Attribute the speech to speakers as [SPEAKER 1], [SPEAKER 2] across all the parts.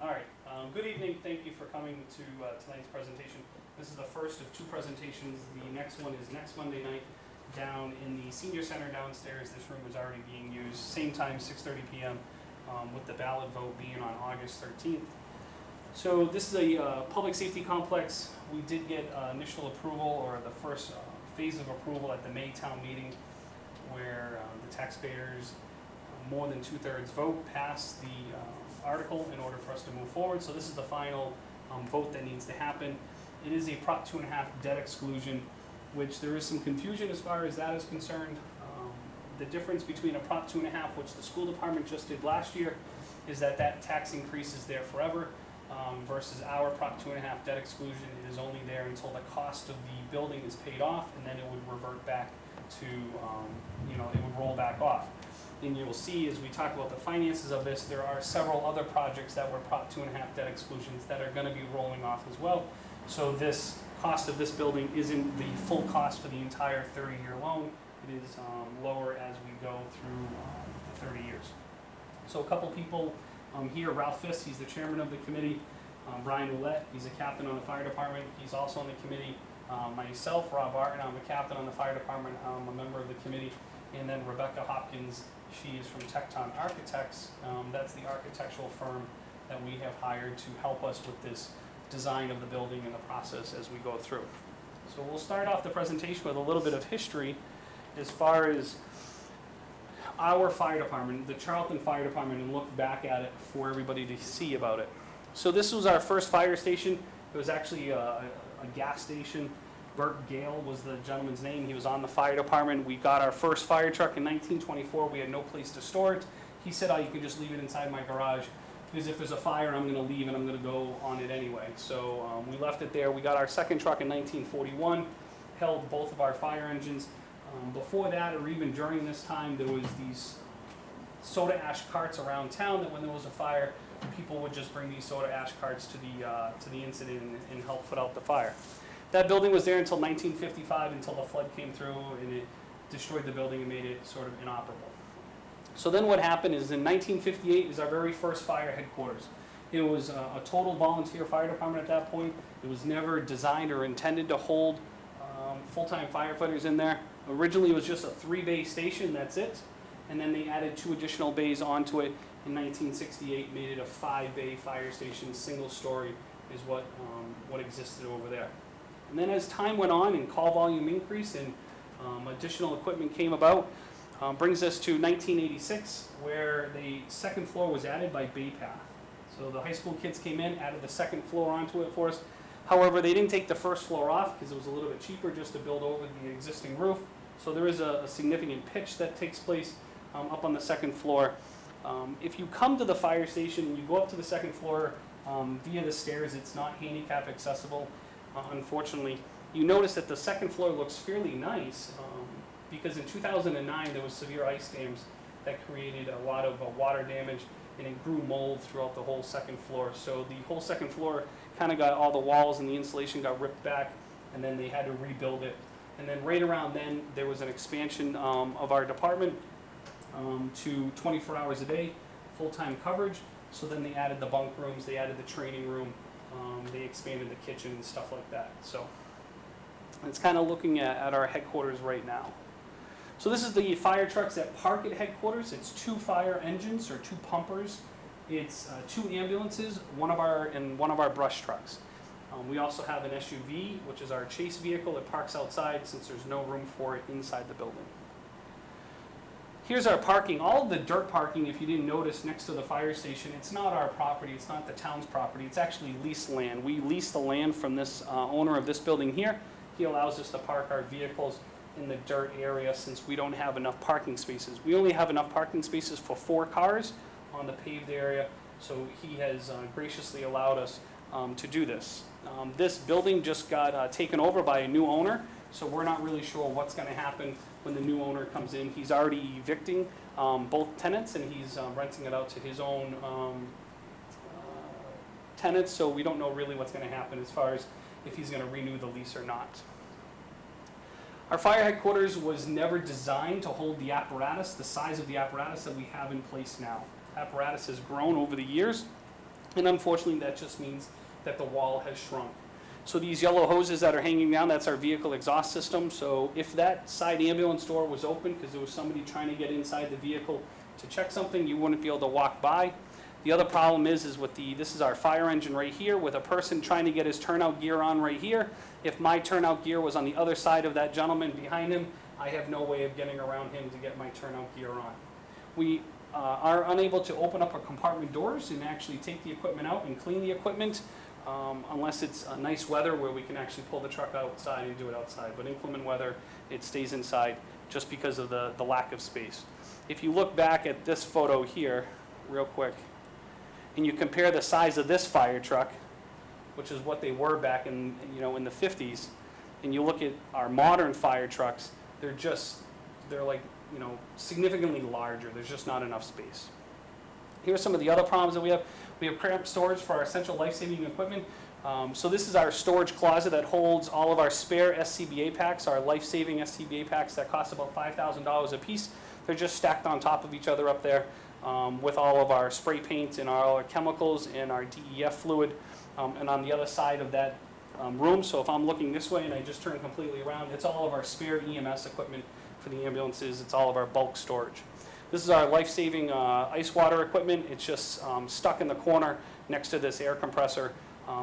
[SPEAKER 1] All right, good evening. Thank you for coming to tonight's presentation. This is the first of two presentations. The next one is next Monday night down in the senior center downstairs. This room is already being used. Same time, 6:30 p.m. With the ballot vote being on August 13th. So this is a public safety complex. We did get initial approval, or the first phase of approval at the May town meeting, where the taxpayers, more than 2/3 vote, passed the article in order for us to move forward. So this is the final vote that needs to happen. It is a Prop 2.5 debt exclusion, which there is some confusion as far as that is concerned. The difference between a Prop 2.5, which the school department just did last year, is that tax increase is there forever, versus our Prop 2.5 debt exclusion. It is only there until the cost of the building is paid off, and then it would revert back to, it would roll back off. And you will see as we talk about the finances of this, there are several other projects that were Prop 2.5 debt exclusions that are going to be rolling off as well. So this cost of this building isn't the full cost for the entire 30-year loan. It is lower as we go through the 30 years. So a couple people here, Ralph Fisk, he's the chairman of the committee. Brian Ouellette, he's a captain on the fire department. He's also on the committee. Myself, Rob Barton, I'm a captain on the fire department. I'm a member of the committee. And then Rebecca Hopkins, she is from Tecton Architects. That's the architectural firm that we have hired to help us with this design of the building and the process as we go through. So we'll start off the presentation with a little bit of history as far as our fire department, the Charlton Fire Department, and look back at it for everybody to see about it. So this was our first fire station. It was actually a gas station. Bert Gale was the gentleman's name. He was on the fire department. We got our first fire truck in 1924. We had no place to store it. He said, you can just leave it inside my garage, because if there's a fire, I'm going to leave and I'm going to go on it anyway. So we left it there. We got our second truck in 1941, held both of our fire engines. Before that, or even during this time, there was these soda ash carts around town that when there was a fire, people would just bring these soda ash carts to the incident and help put out the fire. That building was there until 1955, until the flood came through and it destroyed the building and made it sort of inoperable. So then what happened is in 1958 is our very first fire headquarters. It was a total volunteer fire department at that point. It was never designed or intended to hold full-time firefighters in there. Originally it was just a 3-bay station, that's it. And then they added 2 additional bays onto it in 1968, made it a 5-bay fire station, single story is what existed over there. And then as time went on and call volume increased and additional equipment came about, brings us to 1986, where the second floor was added by Bay Path. So the high school kids came in, added the second floor onto it for us. However, they didn't take the first floor off because it was a little bit cheaper just to build over the existing roof. So there is a significant pitch that takes place up on the second floor. If you come to the fire station and you go up to the second floor via the stairs, it's not handicap accessible, unfortunately. You notice that the second floor looks fairly nice because in 2009 there was severe ice dams that created a lot of water damage, and it grew mold throughout the whole second floor. So the whole second floor kind of got, all the walls and the insulation got ripped back, and then they had to rebuild it. And then right around then, there was an expansion of our department to 24 hours a day, full-time coverage. So then they added the bunk rooms, they added the training room, they expanded the kitchen and stuff like that. So it's kind of looking at our headquarters right now. So this is the fire trucks that park at headquarters. It's 2 fire engines or 2 pumpers. It's 2 ambulances, one of our brush trucks. We also have an SUV, which is our chase vehicle that parks outside since there's no room for it inside the building. Here's our parking. All of the dirt parking, if you didn't notice, next to the fire station, it's not our property. It's not the town's property. It's actually leased land. We lease the land from this owner of this building here. He allows us to park our vehicles in the dirt area since we don't have enough parking spaces. We only have enough parking spaces for 4 cars on the paved area, so he has graciously allowed us to do this. This building just got taken over by a new owner, so we're not really sure what's going to happen when the new owner comes in. He's already evicting both tenants, and he's renting it out to his own tenants, so we don't know really what's going to happen as far as if he's going to renew the lease or not. Our fire headquarters was never designed to hold the apparatus, the size of the apparatus that we have in place now. Apparatus has grown over the years, And unfortunately, that just means that the wall has shrunk. So these yellow hoses that are hanging down, that's our vehicle exhaust system. So if that side ambulance door was open because there was somebody trying to get inside the vehicle to check something, you wouldn't be able to walk by. The other problem is with this is our fire engine right here, with a person trying to get his turnout gear on right here. If my turnout gear was on the other side of that gentleman behind him, I have no way of getting around him to get my turnout gear on. We are unable to open up our compartment doors and actually take the equipment out and clean the equipment unless it's nice weather where we can actually pull the truck outside and do it outside. But inclement weather, it stays inside just because of the lack of space. If you look back at this photo here, real quick, and you compare the size of this fire truck, which is what they were back in the 50s, and you look at our modern fire trucks, they're like significantly larger. There's just not enough space. Here are some of the other problems that we have. We have cramped storage for our essential life-saving equipment. So this is our storage closet that holds all of our spare SCBA packs, our life-saving SCBA packs that cost about $5,000 a piece. They're just stacked on top of each other up there with all of our spray paint and all our chemicals and our DEF fluid. And on the other side of that room, so if I'm looking this way and I just turn completely around, it's all of our spare EMS equipment for the ambulances. It's all of our bulk storage. This is our life-saving ice water equipment. It's just stuck in the corner next to this air compressor.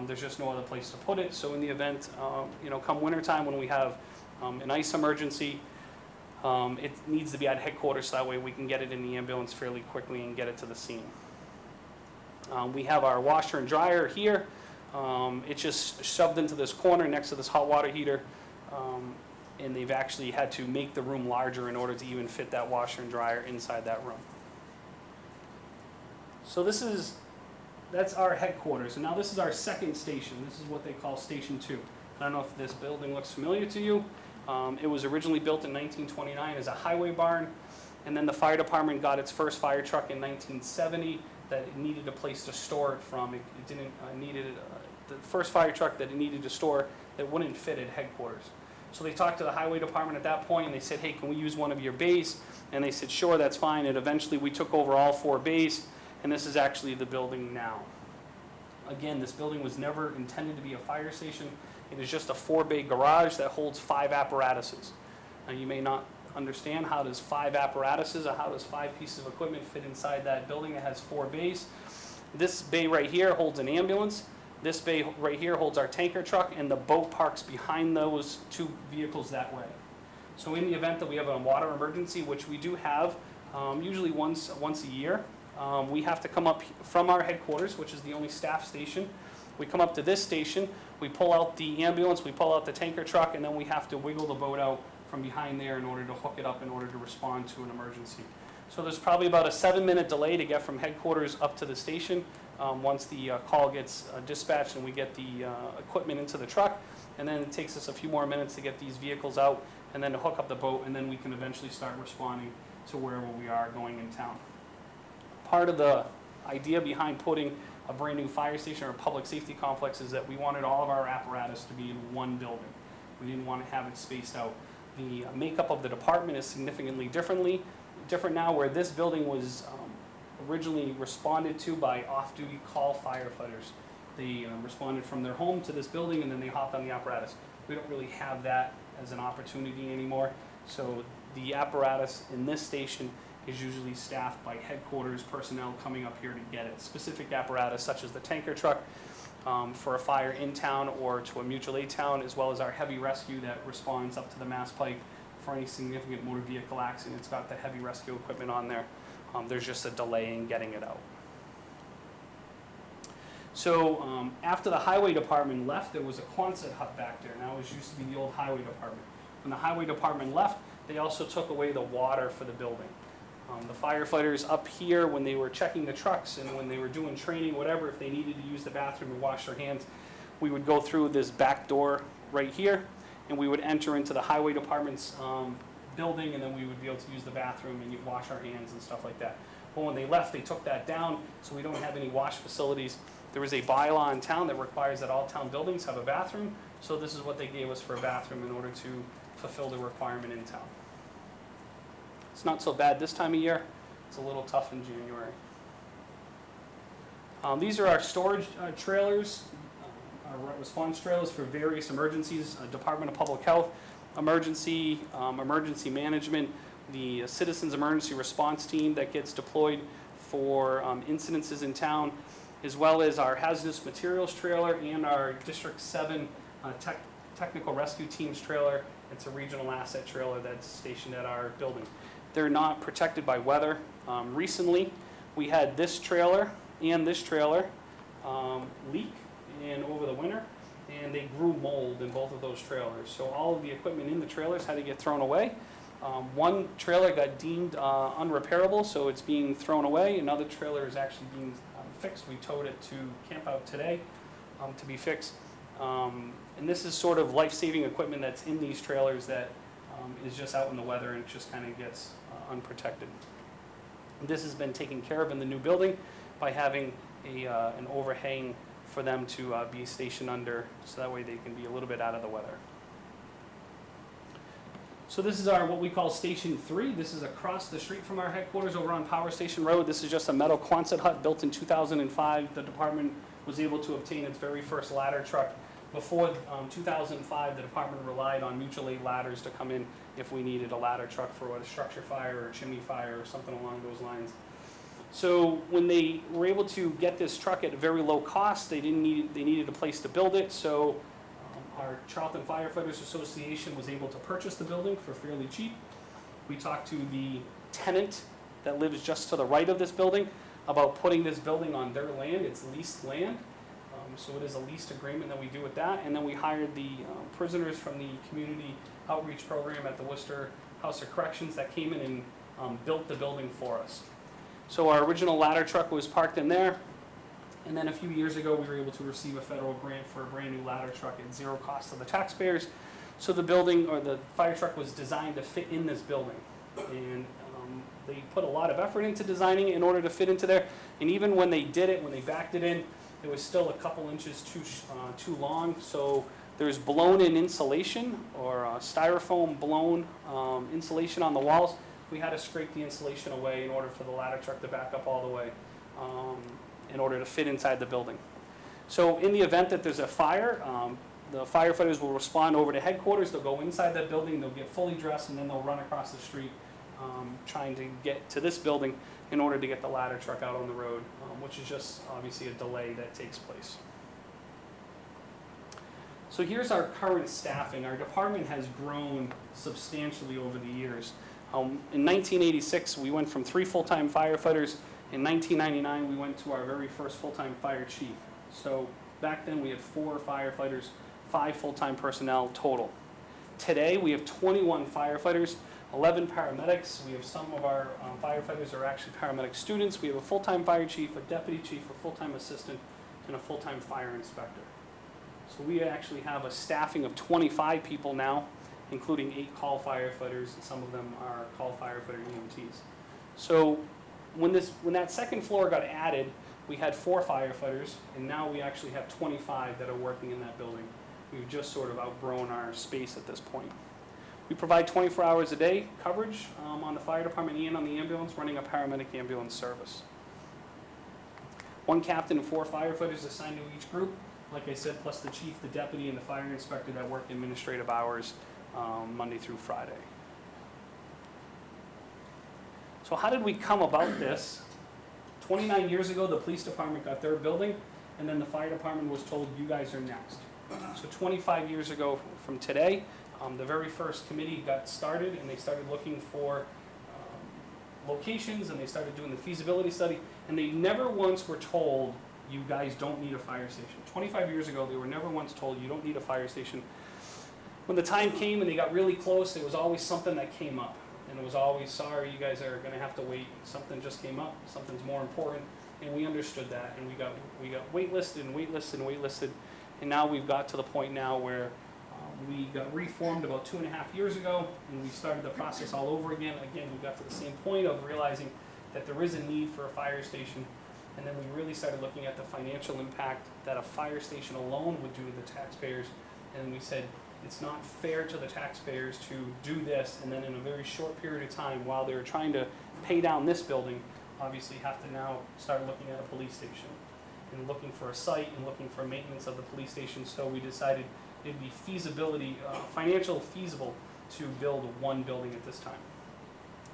[SPEAKER 1] There's just no other place to put it. So in the event, come wintertime when we have an ice emergency, it needs to be at headquarters so that way we can get it in the ambulance fairly quickly and get it to the scene. We have our washer and dryer here. It's just shoved into this corner next to this hot water heater. And they've actually had to make the room larger in order to even fit that washer and dryer inside that room. So that's our headquarters. And now this is our second station. This is what they call Station 2. I don't know if this building looks familiar to you. It was originally built in 1929 as a highway barn. And then the fire department got its first fire truck in 1970 that it needed a place to store it from. It needed the first fire truck that it needed to store that wouldn't fit at headquarters. So they talked to the highway department at that point and they said, hey, can we use one of your bays? And they said, sure, that's fine. And eventually we took over all 4 bays, and this is actually the building now. Again, this building was never intended to be a fire station. It is just a 4-bay garage that holds 5 apparatuses. Now you may not understand how does 5 apparatuses or how does 5 pieces of equipment fit inside that building that has 4 bays. This bay right here holds an ambulance. This bay right here holds our tanker truck, and the boat parks behind those 2 vehicles that way. So in the event that we have a water emergency, which we do have usually once a year, we have to come up from our headquarters, which is the only staff station. We come up to this station, we pull out the ambulance, we pull out the tanker truck, and then we have to wiggle the boat out from behind there in order to hook it up in order to respond to an emergency. So there's probably about a 7-minute delay to get from headquarters up to the station once the call gets dispatched and we get the equipment into the truck. And then it takes us a few more minutes to get these vehicles out and then to hook up the boat, and then we can eventually start responding to wherever we are going in town. Part of the idea behind putting a brand new fire station or a public safety complex is that we wanted all of our apparatus to be in one building. We didn't want to have it spaced out. The makeup of the department is significantly different now, where this building was originally responded to by off-duty call firefighters. They responded from their home to this building and then they hopped on the apparatus. We don't really have that as an opportunity anymore. So the apparatus in this station is usually staffed by headquarters personnel coming up here to get it. Specific apparatus such as the tanker truck for a fire in town or to a mutual aid town, as well as our heavy rescue that responds up to the Mass Pike for any significant motor vehicle accident. It's got the heavy rescue equipment on there. There's just a delay in getting it out. So after the highway department left, there was a Quonset hut back there. Now it used to be the old highway department. When the highway department left, they also took away the water for the building. The firefighters up here, when they were checking the trucks and when they were doing training, whatever, if they needed to use the bathroom and wash their hands, we would go through this back door right here, and we would enter into the highway department's building, and then we would be able to use the bathroom and wash our hands and stuff like that. But when they left, they took that down, so we don't have any wash facilities. There is a bylaw in town that requires that all town buildings have a bathroom, so this is what they gave us for a bathroom in order to fulfill the requirement in town. It's not so bad this time of year. It's a little tough in January. These are our storage trailers, our response trailers for various emergencies, Department of Public Health, emergency management, the Citizens Emergency Response Team that gets deployed for incidences in town, as well as our hazardous materials trailer and our District 7 technical rescue teams trailer. It's a regional asset trailer that's stationed at our building. They're not protected by weather. Recently, we had this trailer and this trailer leak over the winter, and they grew mold in both of those trailers. So all of the equipment in the trailers had to get thrown away. One trailer got deemed unrepairable, so it's being thrown away. Another trailer is actually being fixed. We towed it to Camp Out today to be fixed. And this is sort of life-saving equipment that's in these trailers that is just out in the weather and just kind of gets unprotected. This has been taken care of in the new building by having an overhang for them to be stationed under, so that way they can be a little bit out of the weather. So this is our what we call Station 3. This is across the street from our headquarters over on Power Station Road. This is just a metal Quonset hut built in 2005. The department was able to obtain its very first ladder truck. Before 2005, the department relied on mutual aid ladders to come in if we needed a ladder truck for a structure fire or a chimney fire or something along those lines. So when they were able to get this truck at a very low cost, they needed a place to build it. So our Charlton Firefighters Association was able to purchase the building for fairly cheap. We talked to the tenant that lives just to the right of this building about putting this building on their land. It's leased land. So it is a leased agreement that we do with that. And then we hired the prisoners from the community outreach program at the Worcester House of Corrections that came in and built the building for us. So our original ladder truck was parked in there. And then a few years ago, we were able to receive a federal grant for a brand new ladder truck at zero cost to the taxpayers. So the building, or the fire truck, was designed to fit in this building. And they put a lot of effort into designing it in order to fit into there. And even when they did it, when they backed it in, it was still a couple inches too long. So there's blown-in insulation, or styrofoam blown insulation on the walls. We had to scrape the insulation away in order for the ladder truck to back up all the way in order to fit inside the building. So in the event that there's a fire, the firefighters will respond over to headquarters. They'll go inside that building, they'll get fully dressed, and then they'll run across the street trying to get to this building in order to get the ladder truck out on the road, which is just obviously a delay that takes place. So here's our current staffing. Our department has grown substantially over the years. In 1986, we went from 3 full-time firefighters. In 1999, we went to our very first full-time fire chief. So back then, we had 4 firefighters, 5 full-time personnel total. Today, we have 21 firefighters, 11 paramedics. We have some of our firefighters are actually paramedic students. We have a full-time fire chief, a deputy chief, a full-time assistant, and a full-time fire inspector. So we actually have a staffing of 25 people now, including 8 call firefighters, and some of them are call firefighter EMTs. So when that second floor got added, we had 4 firefighters, and now we actually have 25 that are working in that building. We've just sort of outgrown our space at this point. We provide 24 hours a day coverage on the fire department and on the ambulance, running a paramedic ambulance service. 1 captain and 4 firefighters assigned to each group. Like I said, plus the chief, the deputy, and the fire inspector that work administrative hours Monday through Friday. So how did we come about this? 29 years ago, the police department got their building, and then the fire department was told, you guys are next. So 25 years ago from today, the very first committee got started, and they started looking for locations, and they started doing the feasibility study, and they never once were told, you guys don't need a fire station. 25 years ago, they were never once told, you don't need a fire station. When the time came and they got really close, there was always something that came up. And it was always, sorry, you guys are going to have to wait. Something just came up, something's more important. And we understood that, and we got waitlisted and waitlisted and waitlisted. And now we've got to the point now where we got reformed about 2.5 years ago, and we started the process all over again. Again, we got to the same point of realizing that there is a need for a fire station. And then we really started looking at the financial impact that a fire station alone would do to the taxpayers. And we said, it's not fair to the taxpayers to do this, and then in a very short period of time, while they're trying to pay down this building, obviously have to now start looking at a police station. and looking for a site and looking for maintenance of the police station, so we decided it'd be financial feasible to build one building at this time.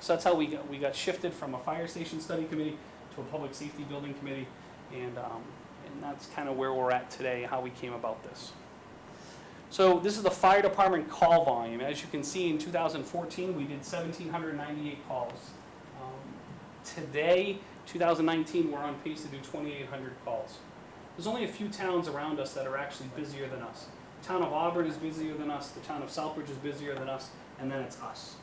[SPEAKER 1] So that's how we got shifted from a fire station study committee to a public safety building committee, and that's kind of where we're at today, how we came about this. So this is the fire department call volume. As you can see, in 2014, we did 1,798 calls. Today, 2019, we're on pace to do 2,800 calls. There's only a few towns around us that are actually busier than us. The town of Auburn is busier than us, the town of Southbridge is busier than us, and then it's us.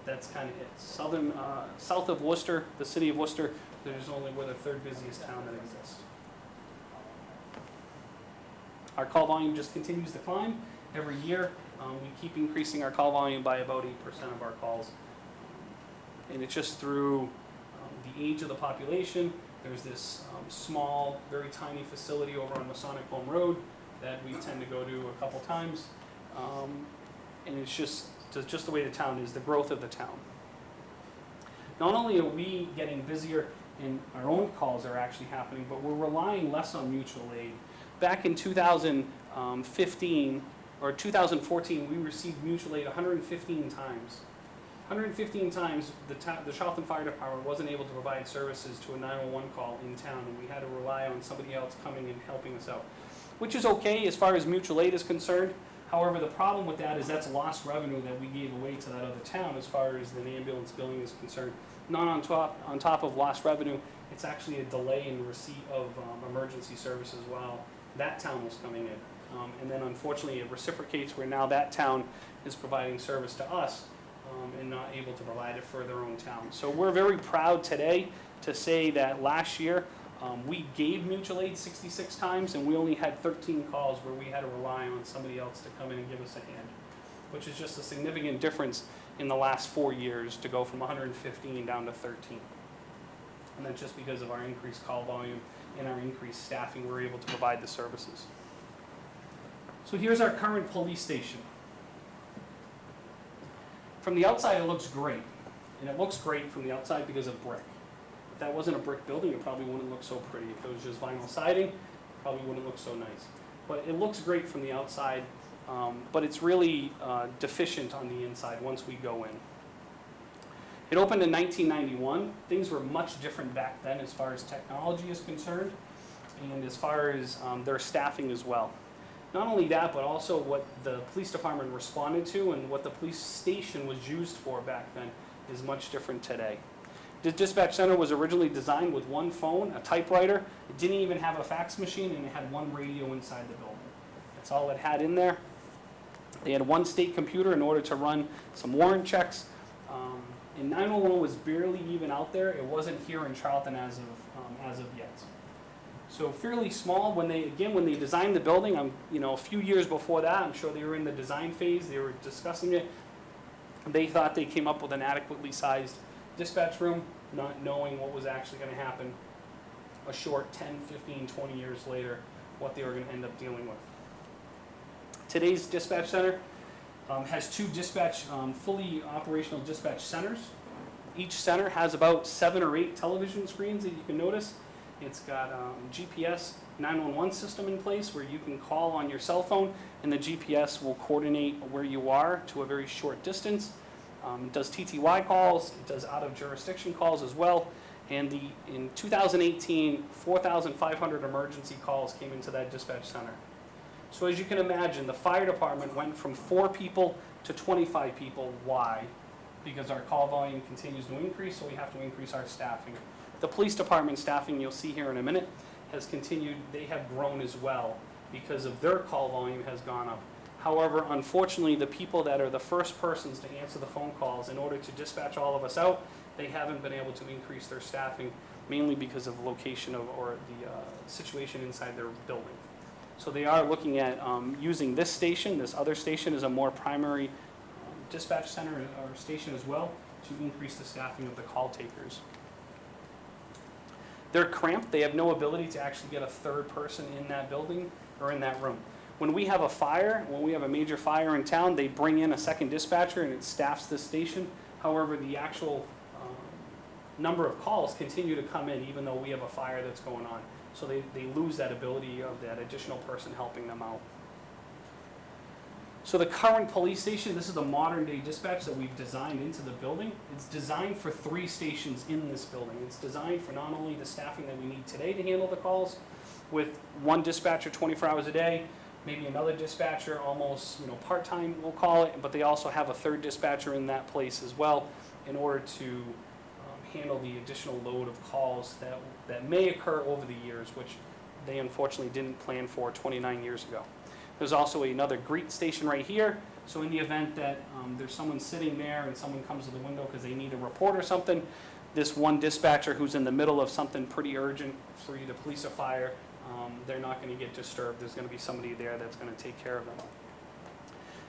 [SPEAKER 1] That's kind of it. South of Worcester, the city of Worcester, we're the third busiest town that exists. Our call volume just continues to climb every year. We keep increasing our call volume by about 8% of our calls. And it's just through the age of the population. There's this small, very tiny facility over on Masonic Home Road that we tend to go to a couple times. And it's just the way the town is, the growth of the town. Not only are we getting busier and our own calls are actually happening, but we're relying less on mutual aid. Back in 2015 or 2014, we received mutual aid 115 times. 115 times the Charlton Fire Department wasn't able to provide services to a 911 call in town, and we had to rely on somebody else coming and helping us out, which is okay as far as mutual aid is concerned. However, the problem with that is that's lost revenue that we gave away to that other town as far as the ambulance billing is concerned. Not on top of lost revenue, it's actually a delay in receipt of emergency services while that town was coming in. And then unfortunately it reciprocates where now that town is providing service to us and not able to provide it for their own town. So we're very proud today to say that last year we gave mutual aid 66 times and we only had 13 calls where we had to rely on somebody else to come in and give us a hand, which is just a significant difference in the last 4 years to go from 115 down to 13. And that's just because of our increased call volume and our increased staffing, we're able to provide the services. So here's our current police station. From the outside it looks great, and it looks great from the outside because of brick. If that wasn't a brick building, it probably wouldn't look so pretty. If it was just vinyl siding, it probably wouldn't look so nice. But it looks great from the outside, but it's really deficient on the inside once we go in. It opened in 1991. Things were much different back then as far as technology is concerned and as far as their staffing as well. Not only that, but also what the police department responded to and what the police station was used for back then is much different today. The dispatch center was originally designed with one phone, a typewriter. It didn't even have a fax machine, and it had one radio inside the building. That's all it had in there. They had one state computer in order to run some warrant checks. And 911 was barely even out there. It wasn't here in Charlton as of yet. So fairly small. When they designed the building, a few years before that, I'm sure they were in the design phase. They were discussing it. They thought they came up with an adequately sized dispatch room, not knowing what was actually going to happen a short 10, 15, 20 years later, what they were going to end up dealing with. Today's dispatch center has two fully operational dispatch centers. Each center has about 7 or 8 television screens that you can notice. It's got GPS 911 system in place where you can call on your cell phone and the GPS will coordinate where you are to a very short distance. It does TTY calls, it does out of jurisdiction calls as well. And in 2018, 4,500 emergency calls came into that dispatch center. So as you can imagine, the fire department went from 4 people to 25 people. Why? Because our call volume continues to increase, so we have to increase our staffing. The police department staffing, you'll see here in a minute, has continued. They have grown as well because of their call volume has gone up. However, unfortunately, the people that are the first persons to answer the phone calls in order to dispatch all of us out, they haven't been able to increase their staffing, mainly because of location or the situation inside their building. So they are looking at using this other station, as a more primary dispatch center or station as well to increase the staffing of the call takers. They're cramped. They have no ability to actually get a third person in that building or in that room. When we have a fire, when we have a major fire in town, they bring in a second dispatcher and it staffs this station. However, the actual number of calls continue to come in even though we have a fire that's going on. So they lose that ability of that additional person helping them out. So the current police station, this is the modern day dispatch that we've designed into the building. It's designed for 3 stations in this building. It's designed for not only the staffing that we need today to handle the calls, with 1 dispatcher 24 hours a day, maybe another dispatcher almost, part-time we'll call it, but they also have a 3rd dispatcher in that place as well in order to handle the additional load of calls that may occur over the years, which they unfortunately didn't plan for 29 years ago. There's also another greet station right here. So in the event that there's someone sitting there and someone comes to the window because they need a report or something, this one dispatcher who's in the middle of something pretty urgent for either police or fire, they're not going to get disturbed. There's going to be somebody there that's going to take care of them.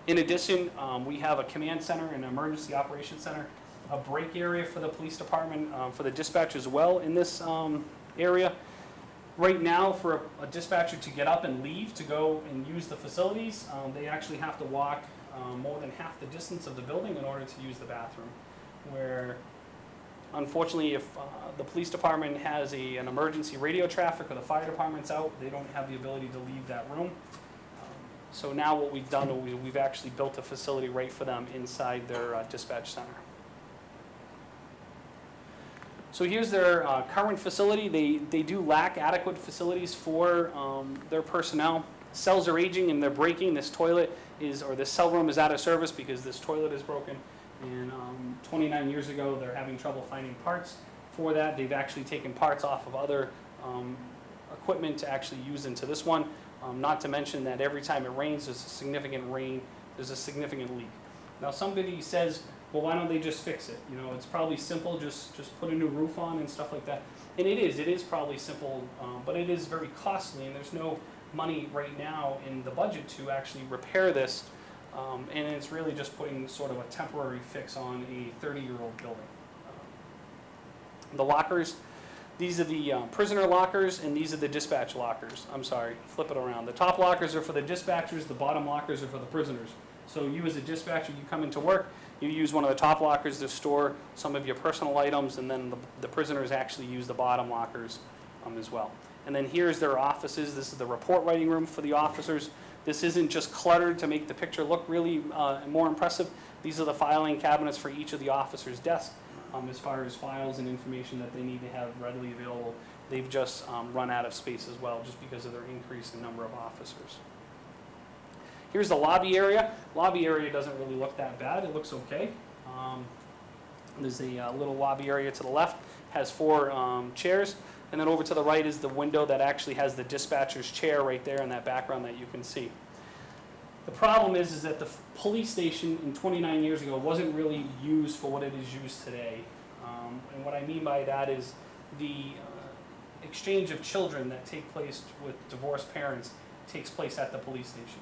[SPEAKER 1] In addition, we have a command center, an emergency operations center, a break area for the police department, for the dispatch as well in this area. Right now, for a dispatcher to get up and leave to go and use the facilities, they actually have to walk more than half the distance of the building in order to use the bathroom. Where, unfortunately, if the police department has an emergency radio traffic or the fire department's out, they don't have the ability to leave that room. So now what we've done is we've actually built a facility right for them inside their dispatch center. So here's their current facility. They do lack adequate facilities for their personnel. Cells are aging and they're breaking. This toilet or this cell room is out of service because this toilet is broken. And 29 years ago, they're having trouble finding parts for that. They've actually taken parts off of other equipment to actually use into this one. Not to mention that every time it rains, there's a significant leak. Now somebody says, well, why don't they just fix it? It's probably simple, just put a new roof on and stuff like that. And it is probably simple, but it is very costly, and there's no money right now in the budget to actually repair this. And it's really just putting sort of a temporary fix on a 30-year-old building. The lockers, these are the prisoner lockers, and these are the dispatch lockers. I'm sorry, flip it around. The top lockers are for the dispatchers, the bottom lockers are for the prisoners. So you as a dispatcher, you come into work, you use one of the top lockers to store some of your personal items, and then the prisoners actually use the bottom lockers as well. And then here's their offices. This is the report writing room for the officers. This isn't just cluttered to make the picture look really more impressive. These are the filing cabinets for each of the officers' desks as far as files and information that they need to have readily available. They've just run out of space as well just because of their increase in number of officers. Here's the lobby area. Lobby area doesn't really look that bad. It looks okay. There's a little lobby area to the left. Has 4 chairs. And then over to the right is the window that actually has the dispatcher's chair right there in that background that you can see. The problem is that the police station in 29 years ago wasn't really used for what it is used today. And what I mean by that is the exchange of children that take place with divorced parents takes place at the police station.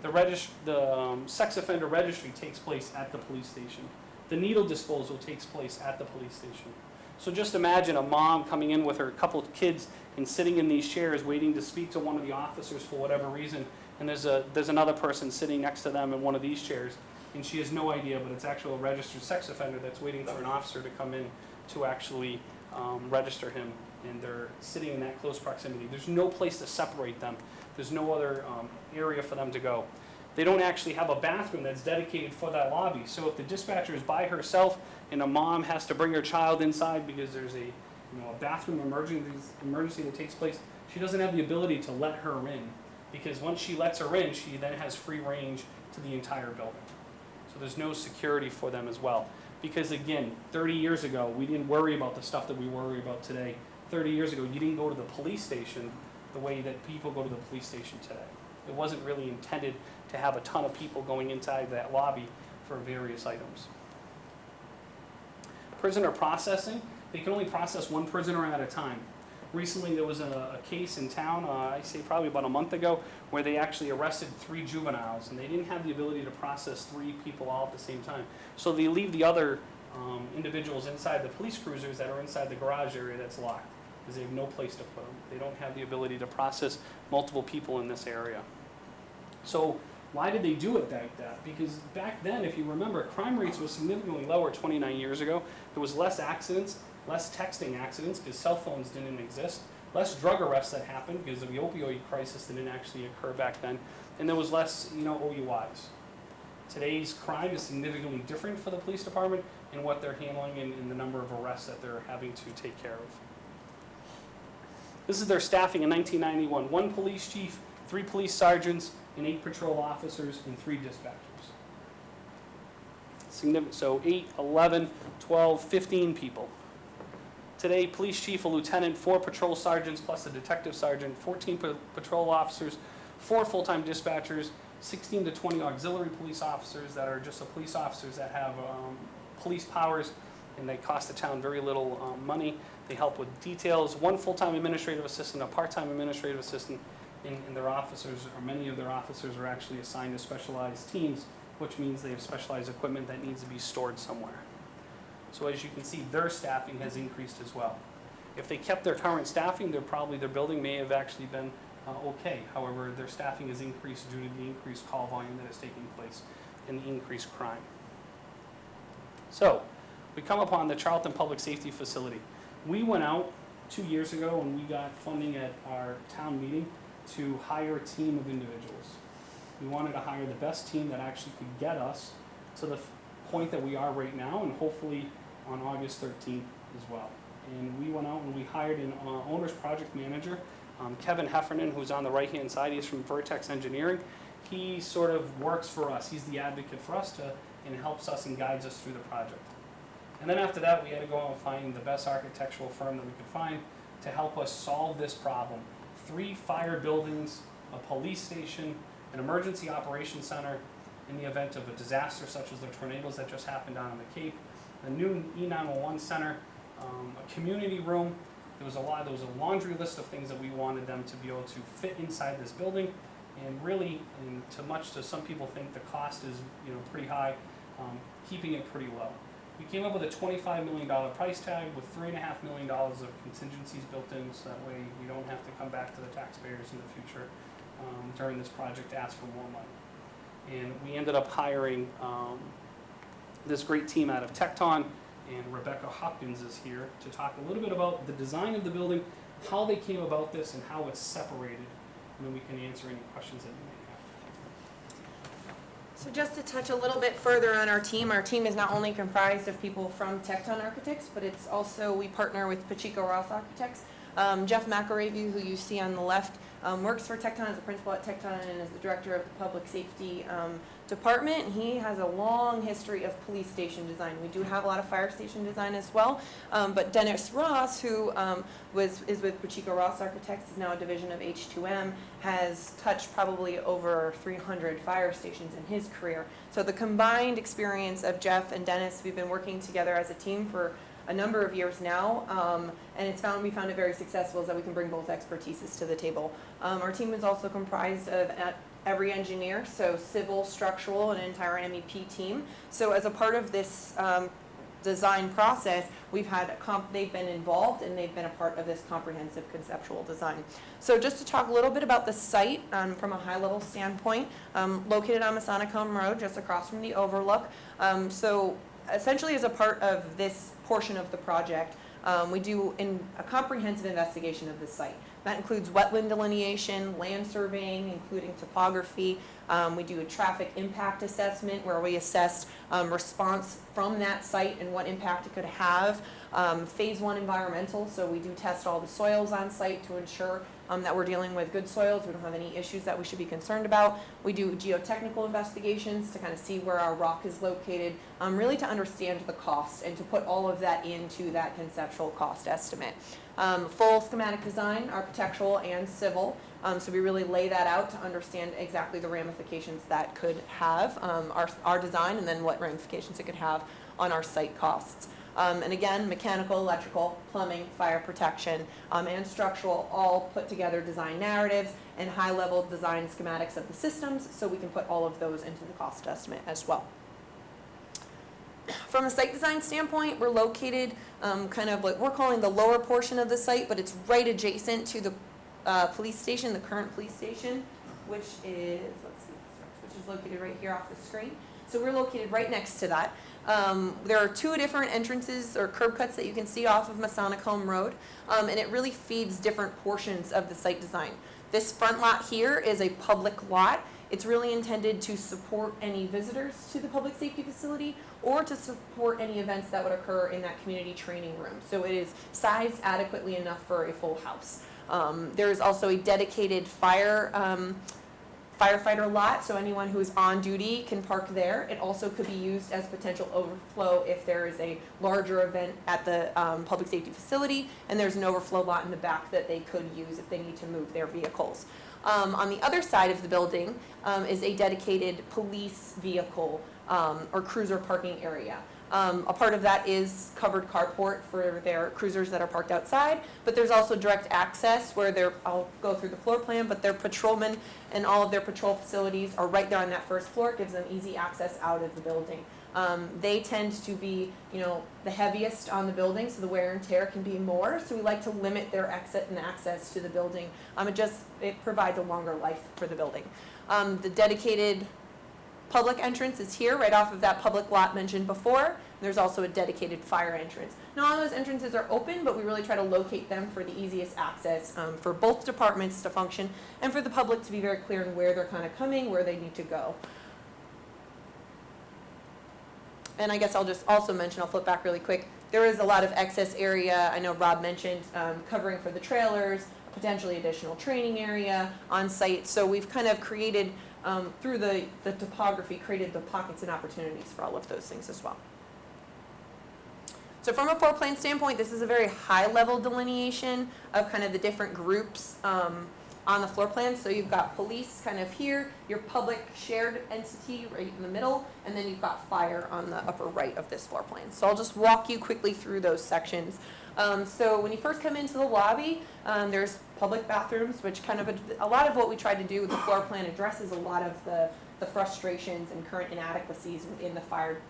[SPEAKER 1] The sex offender registry takes place at the police station. The needle disposal takes place at the police station. So just imagine a mom coming in with her couple of kids and sitting in these chairs waiting to speak to one of the officers for whatever reason, and there's another person sitting next to them in one of these chairs, and she has no idea, but it's actually a registered sex offender that's waiting for an officer to come in to actually register him, and they're sitting in that close proximity. There's no place to separate them. There's no other area for them to go. They don't actually have a bathroom that's dedicated for that lobby. So if the dispatcher is by herself and a mom has to bring her child inside because there's a bathroom emergency that takes place, she doesn't have the ability to let her in, because once she lets her in, she then has free range to the entire building. So there's no security for them as well. Because again, 30 years ago, we didn't worry about the stuff that we worry about today. 30 years ago, you didn't go to the police station the way that people go to the police station today. It wasn't really intended to have a ton of people going inside that lobby for various items. Prisoner processing, they can only process one prisoner at a time. Recently there was a case in town, I say probably about a month ago, where they actually arrested 3 juveniles, and they didn't have the ability to process 3 people all at the same time. So they leave the other individuals inside the police cruisers that are inside the garage area that's locked, because they have no place to put them. They don't have the ability to process multiple people in this area. So why did they do it like that? Because back then, if you remember, crime rates were significantly lower 29 years ago. There was less accidents, less texting accidents, because cell phones didn't exist. less drug arrests that happened because of the opioid crisis that didn't actually occur back then, and there was less, OUIs. Today's crime is significantly different for the police department in what they're handling and the number of arrests that they're having to take care of. This is their staffing in 1991. 1 police chief, 3 police sergeants, and 8 patrol officers, and 3 dispatchers. So 8, 11, 12, 15 people. Today, police chief, a lieutenant, 4 patrol sergeants plus a detective sergeant, 14 patrol officers, 4 full-time dispatchers, 16 to 20 auxiliary police officers that are just the police officers that have police powers, and they cost the town very little money. They help with details. 1 full-time administrative assistant, a part-time administrative assistant, and their officers, or many of their officers, are actually assigned to specialized teams, which means they have specialized equipment that needs to be stored somewhere. So as you can see, their staffing has increased as well. If they kept their current staffing, their building may have actually been okay. However, their staffing has increased due to the increased call volume that is taking place and the increased crime. So, we come upon the Charlton Public Safety Facility. We went out 2 years ago and we got funding at our town meeting to hire a team of individuals. We wanted to hire the best team that actually could get us to the point that we are right now, and hopefully on August 13th as well. And we went out and we hired an owner's project manager, Kevin Heffernan, who's on the right-hand side. He's from Vertex Engineering. He sort of works for us. He's the advocate for us and helps us and guides us through the project. And then after that, we had to go out and find the best architectural firm that we could find to help us solve this problem. 3 fire buildings, a police station, an emergency operations center in the event of a disaster such as the tornadoes that just happened down on the Cape, a new E911 center, a community room. There was a laundry list of things that we wanted them to be able to fit inside this building, and really, and to some people think the cost is pretty high, keeping it pretty low. We came up with a $25 million price tag with $3.5 million of contingencies built in, so that way we don't have to come back to the taxpayers in the future during this project to ask for more money. And we ended up hiring this great team out of Tecton, and Rebecca Hopkins is here to talk a little bit about the design of the building, how they came about this, and how it's separated, and then we can answer any questions that you may have.
[SPEAKER 2] So just to touch a little bit further on our team is not only comprised of people from Tecton Architects, but it's also, we partner with Pacheco Ross Architects. Jeff McAravey, who you see on the left, works for Tecton as a principal at Tecton and is the director of the public safety department. He has a long history of police station design. We do have a lot of fire station design as well, but Dennis Ross, who is with Pacheco Ross Architects, is now a division of H2M, has touched probably over 300 fire stations in his career. So the combined experience of Jeff and Dennis, we've been working together as a team for a number of years now, and we found it very successful, is that we can bring both expertises to the table. Our team is also comprised of every engineer, so civil, structural, and an entire MEP team. So as a part of this design process, they've been involved and they've been a part of this comprehensive conceptual design. So just to talk a little bit about the site from a high-level standpoint, located on Massanicum Road, just across from the Overlook. So essentially, as a part of this portion of the project, we do a comprehensive investigation of the site. That includes wetland delineation, land surveying, including topography. We do a traffic impact assessment where we assess response from that site and what impact it could have. Phase 1 environmental, so we do test all the soils on site to ensure that we're dealing with good soils. We don't have any issues that we should be concerned about. We do geotechnical investigations to kind of see where our rock is located, really to understand the cost and to put all of that into that conceptual cost estimate. Full schematic design, architectural and civil. So we really lay that out to understand exactly the ramifications that could have our design, and then what ramifications it could have on our site costs. And again, mechanical, electrical, plumbing, fire protection, and structural all put together design narratives and high-level design schematics of the systems, so we can put all of those into the cost estimate as well. From a site design standpoint, we're located kind of what we're calling the lower portion of the site, but it's right adjacent to the police station, the current police station, which is located right here off the screen. So we're located right next to that. There are two different entrances or curb cuts that you can see off of Masonic Home Road, and it really feeds different portions of the site design. This front lot here is a public lot. It's really intended to support any visitors to the public safety facility or to support any events that would occur in that community training room. So it is sized adequately enough for a full house. There is also a dedicated firefighter lot, so anyone who is on duty can park there. It also could be used as potential overflow if there is a larger event at the public safety facility, and there's an overflow lot in the back that they could use if they need to move their vehicles. On the other side of the building is a dedicated police vehicle or cruiser parking area. A part of that is covered carport for their cruisers that are parked outside, but there's also direct access where I'll go through the floor plan, but their patrolmen and all of their patrol facilities are right there on that first floor. It gives them easy access out of the building. They tend to be, the heaviest on the building, so the wear and tear can be more, so we like to limit their exit and access to the building. It provides a longer life for the building. The dedicated public entrance is here, right off of that public lot mentioned before. There's also a dedicated fire entrance. Now, all those entrances are open, but we really try to locate them for the easiest access for both departments to function and for the public to be very clear in where they're kind of coming, where they need to go. And I guess I'll just also mention, I'll flip back really quick, there is a lot of excess area, I know Rob mentioned, covering for the trailers, potentially additional training area on site. So we've kind of created, through the topography, created the pockets and opportunities for all of those things as well. So from a floor plan standpoint, this is a very high level delineation of kind of the different groups on the floor plan. So you've got police kind of here, your public shared entity right in the middle, and then you've got fire on the upper right of this floor plan. So I'll just walk you quickly through those sections. So when you first come into the lobby, there's public bathrooms, which kind of a lot of what we try to do with the floor plan addresses a lot of the frustrations and current inadequacies within the fire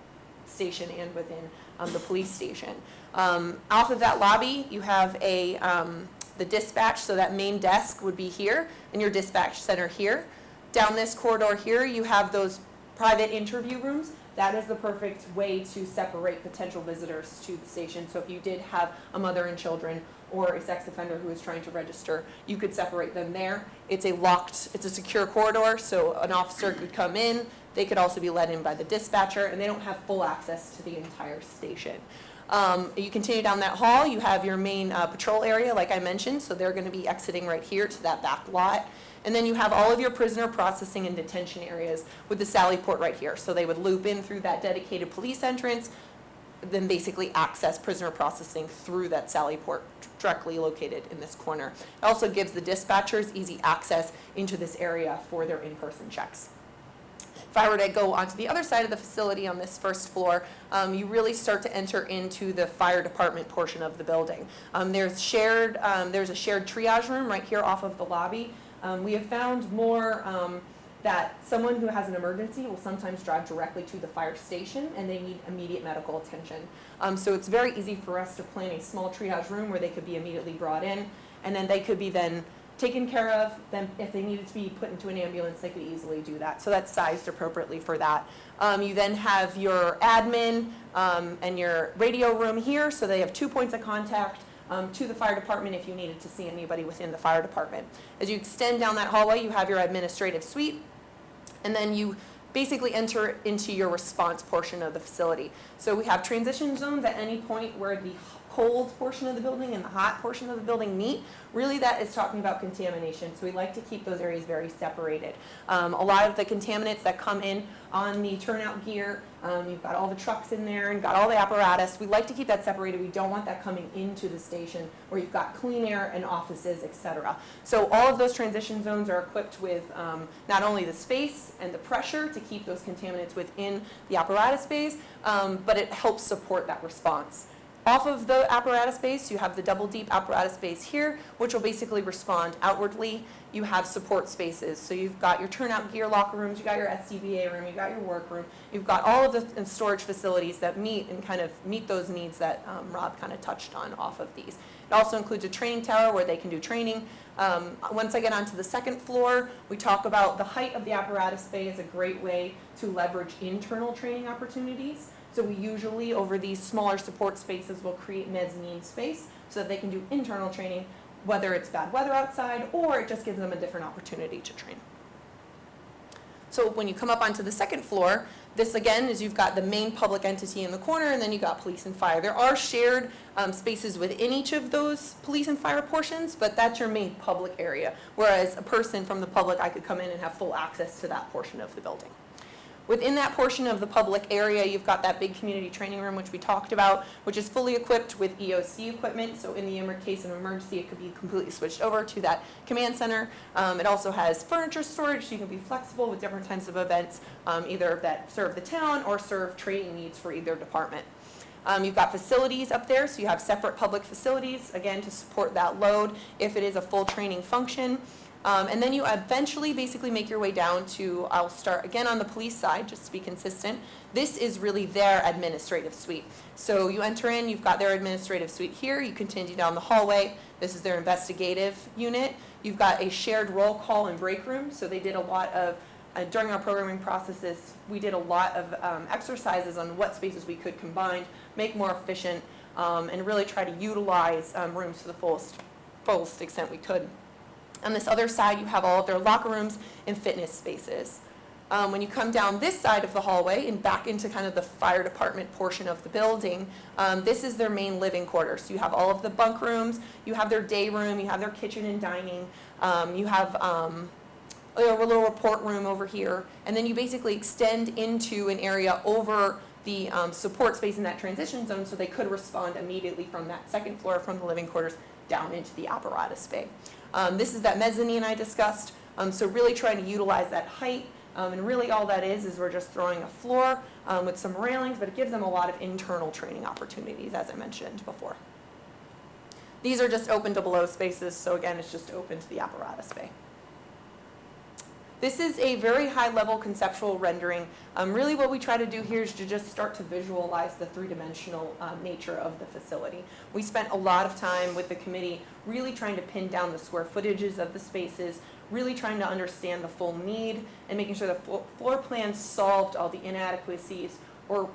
[SPEAKER 2] station and within the police station. Off of that lobby, you have the dispatch, so that main desk would be here, and your dispatch center here. Down this corridor here, you have those private interview rooms. That is the perfect way to separate potential visitors to the station. So if you did have a mother and children or a sex offender who is trying to register, you could separate them there. It's a secure corridor, so an officer could come in. They could also be let in by the dispatcher, and they don't have full access to the entire station. You continue down that hall, you have your main patrol area, like I mentioned, so they're going to be exiting right here to that back lot. And then you have all of your prisoner processing and detention areas with the Sally Port right here. So they would loop in through that dedicated police entrance, then basically access prisoner processing through that Sally Port directly located in this corner. It also gives the dispatchers easy access into this area for their in-person checks. If I were to go onto the other side of the facility on this first floor, you really start to enter into the fire department portion of the building. There's a shared triage room right here off of the lobby. We have found more that someone who has an emergency will sometimes drive directly to the fire station and they need immediate medical attention. So it's very easy for us to plan a small triage room where they could be immediately brought in, and then they could be then taken care of. Then if they needed to be put into an ambulance, they could easily do that. So that's sized appropriately for that. You then have your admin and your radio room here, so they have 2 points of contact to the fire department if you needed to see anybody within the fire department. As you extend down that hallway, you have your administrative suite, and then you basically enter into your response portion of the facility. So we have transition zones at any point where the cold portion of the building and the hot portion of the building meet. Really, that is talking about contamination, so we like to keep those areas very separated. A lot of the contaminants that come in on the turnout gear, you've got all the trucks in there and got all the apparatus. We like to keep that separated. We don't want that coming into the station where you've got clean air and offices, etc. So all of those transition zones are equipped with not only the space and the pressure to keep those contaminants within the apparatus bays, but it helps support that response. Off of the apparatus base, you have the double deep apparatus base here, which will basically respond outwardly. You have support spaces. So you've got your turnout gear locker rooms, you got your SCBA room, you got your work room, you've got all of the storage facilities that meet those needs that Rob kind of touched on off of these. It also includes a training tower where they can do training. Once I get onto the second floor, we talk about the height of the apparatus bay is a great way to leverage internal training opportunities. So we usually, over these smaller support spaces, will create mezzanine space so that they can do internal training, whether it's bad weather outside or it just gives them a different opportunity to train. So when you come up onto the second floor, this again is you've got the main public entity in the corner, and then you've got police and fire. There are shared spaces within each of those police and fire portions, but that's your main public area. Whereas a person from the public, I could come in and have full access to that portion of the building. Within that portion of the public area, you've got that big community training room, which we talked about, which is fully equipped with EOC equipment. So in the case of an emergency, it could be completely switched over to that command center. It also has furniture storage, so you can be flexible with different types of events, either that serve the town or serve training needs for either department. You've got facilities up there, so you have separate public facilities, again, to support that load if it is a full training function. And then you eventually basically make your way down to, I'll start again on the police side, just to be consistent. This is really their administrative suite. So you enter in, you've got their administrative suite here, you continue down the hallway, this is their investigative unit. You've got a shared roll call and break room, so they did a lot of, during our programming processes, we did a lot of exercises on what spaces we could combine, make more efficient, and really try to utilize rooms to the fullest extent we could. On this other side, you have all of their locker rooms and fitness spaces. When you come down this side of the hallway and back into kind of the fire department portion of the building, this is their main living quarters. So you have all of the bunk rooms, you have their day room, you have their kitchen and dining, you have a little report room over here, and then you basically extend into an area over the support space in that transition zone so they could respond immediately from that second floor from the living quarters down into the apparatus bay. This is that mezzanine I discussed, so really trying to utilize that height, and really all that is we're just throwing a floor with some railings, but it gives them a lot of internal training opportunities, as I mentioned before. These are just open to below spaces, so again, it's just open to the apparatus bay. This is a very high-level conceptual rendering. Really what we try to do here is to just start to visualize the three-dimensional nature of the facility. We spent a lot of time with the committee really trying to pin down the square footages of the spaces, really trying to understand the full need, and making sure the floor plan solved all the inadequacies or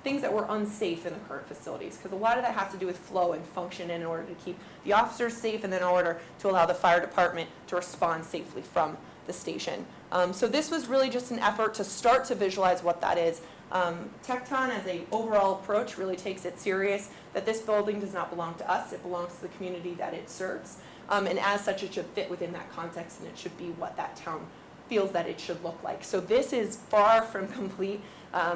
[SPEAKER 2] things that were unsafe in the current facilities, because a lot of that has to do with flow and function in order to keep the officers safe and then in order to allow the fire department to respond safely from the station. So this was really just an effort to start to visualize what that is. Tecton, as an overall approach, really takes it serious that this building does not belong to us, it belongs to the community that it serves. And as such, it should fit within that context, and it should be what that town feels that it should look like. So this is far from complete.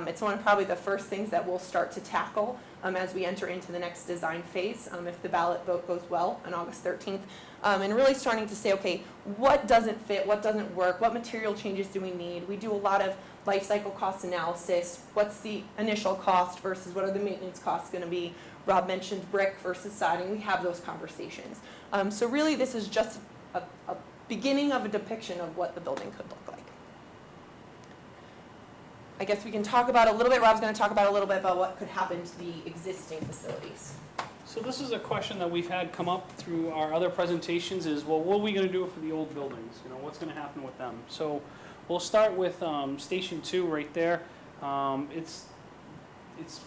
[SPEAKER 2] It's one of probably the first things that we'll start to tackle as we enter into the next design phase, if the ballot vote goes well on August 13th. And really starting to say, okay, what doesn't fit, what doesn't work, what material changes do we need? We do a lot of life cycle cost analysis. What's the initial cost versus what are the maintenance costs going to be? Rob mentioned brick versus siding. We have those conversations. So really this is just a beginning of a depiction of what the building could look like. I guess we can talk about a little bit, Rob's going to talk about a little bit about what could happen to the existing facilities.
[SPEAKER 1] So this is a question that we've had come up through our other presentations is, well, what are we going to do for the old buildings? You know, what's going to happen with them? So we'll start with Station 2 right there. It's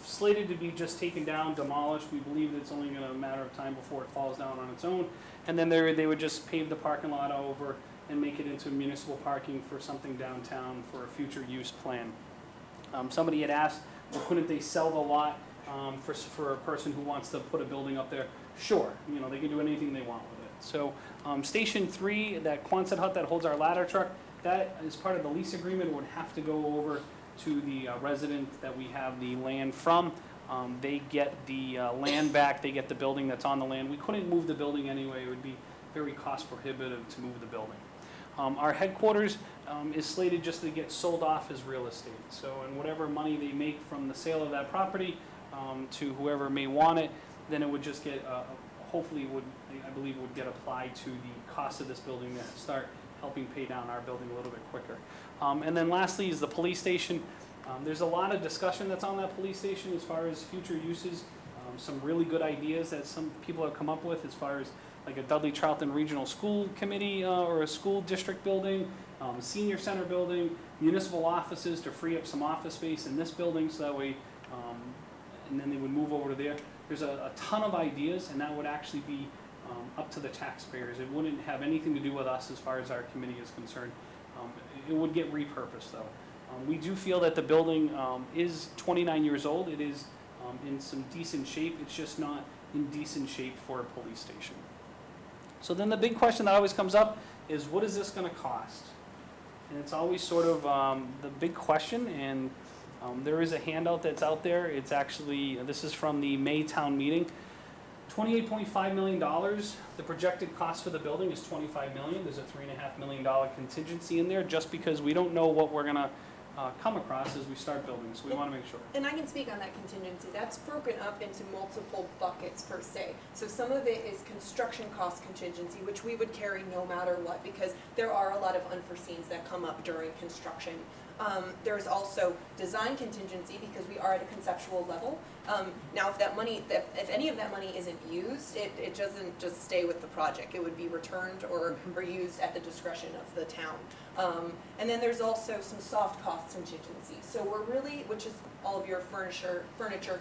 [SPEAKER 1] slated to be just taken down, demolished. We believe it's only going to matter of time before it falls down on its own. And then they would just pave the parking lot over and make it into municipal parking for something downtown for a future use plan. Somebody had asked, well, couldn't they sell the lot for a person who wants to put a building up there? Sure, you know, they can do anything they want with it. So Station 3, that Quonset hut that holds our ladder truck, that is part of the lease agreement, would have to go over to the resident that we have the land from. They get the land back, they get the building that's on the land. We couldn't move the building anyway, it would be very cost prohibitive to move the building. Our headquarters is slated just to get sold off as real estate. So, and whatever money they make from the sale of that property to whoever may want it, then it would just get, hopefully I believe would get applied to the cost of this building to start helping pay down our building a little bit quicker. And then lastly is the police station. There's a lot of discussion that's on that police station as far as future uses. Some really good ideas that some people have come up with as far as like a Dudley Charlton Regional School Committee or a school district building. Senior center building, municipal offices to free up some office space in this building, so that way, and then they would move over to there. There's a ton of ideas, and that would actually be up to the taxpayers. It wouldn't have anything to do with us as far as our committee is concerned. It would get repurposed though. We do feel that the building is 29 years old. It is in some decent shape. It's just not in decent shape for a police station. So then the big question that always comes up is, what is this going to cost? And it's always sort of the big question, and there is a handout that's out there. It's actually, this is from the May town meeting. $28.5 million. The projected cost for the building is $25 million. There's a $3.5 million contingency in there, just because we don't know what we're gonna come across as we start building, so we wanna make sure.
[SPEAKER 2] And I can speak on that contingency. That's broken up into multiple buckets per se. So some of it is construction cost contingency, which we would carry no matter what, because there are a lot of unforeseens that come up during construction. There's also design contingency, because we are at a conceptual level. Now, if that money, if any of that money isn't used, it doesn't just stay with the project. It would be returned or used at the discretion of the town. And then there's also some soft cost contingency. So we're really, which is all of your furniture,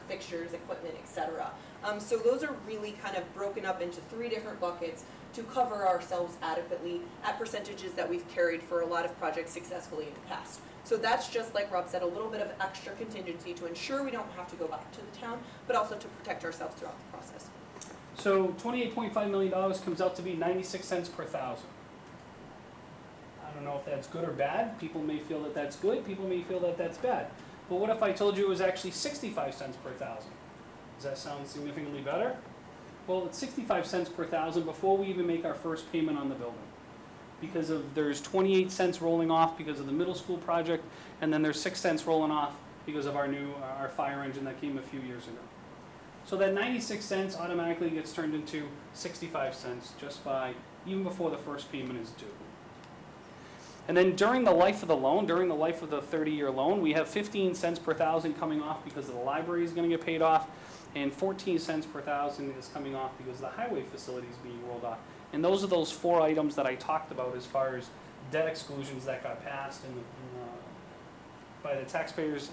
[SPEAKER 2] fixtures, equipment, etc. So those are really kind of broken up into 3 different buckets to cover ourselves adequately at percentages that we've carried for a lot of projects successfully in the past. So that's just, like Rob said, a little bit of extra contingency to ensure we don't have to go back to the town, but also to protect ourselves throughout the process.
[SPEAKER 1] So $28.5 million comes out to be 96 cents per thousand. I don't know if that's good or bad. People may feel that that's good, people may feel that that's bad. But what if I told you it was actually 65 cents per thousand? Does that sound significantly better? Well, it's 65 cents per thousand before we even make our first payment on the building. Because there's 28 cents rolling off because of the middle school project, and then there's 6 cents rolling off because of our fire engine that came a few years ago. So that 96 cents automatically gets turned into 65 cents just by, even before the first payment is due. And then during the life of the loan, during the life of the 30-year loan, we have 15 cents per thousand coming off because the library is going to get paid off, and 14 cents per thousand is coming off because the highway facility is being rolled off. And those are those 4 items that I talked about as far as debt exclusions that got passed by the taxpayers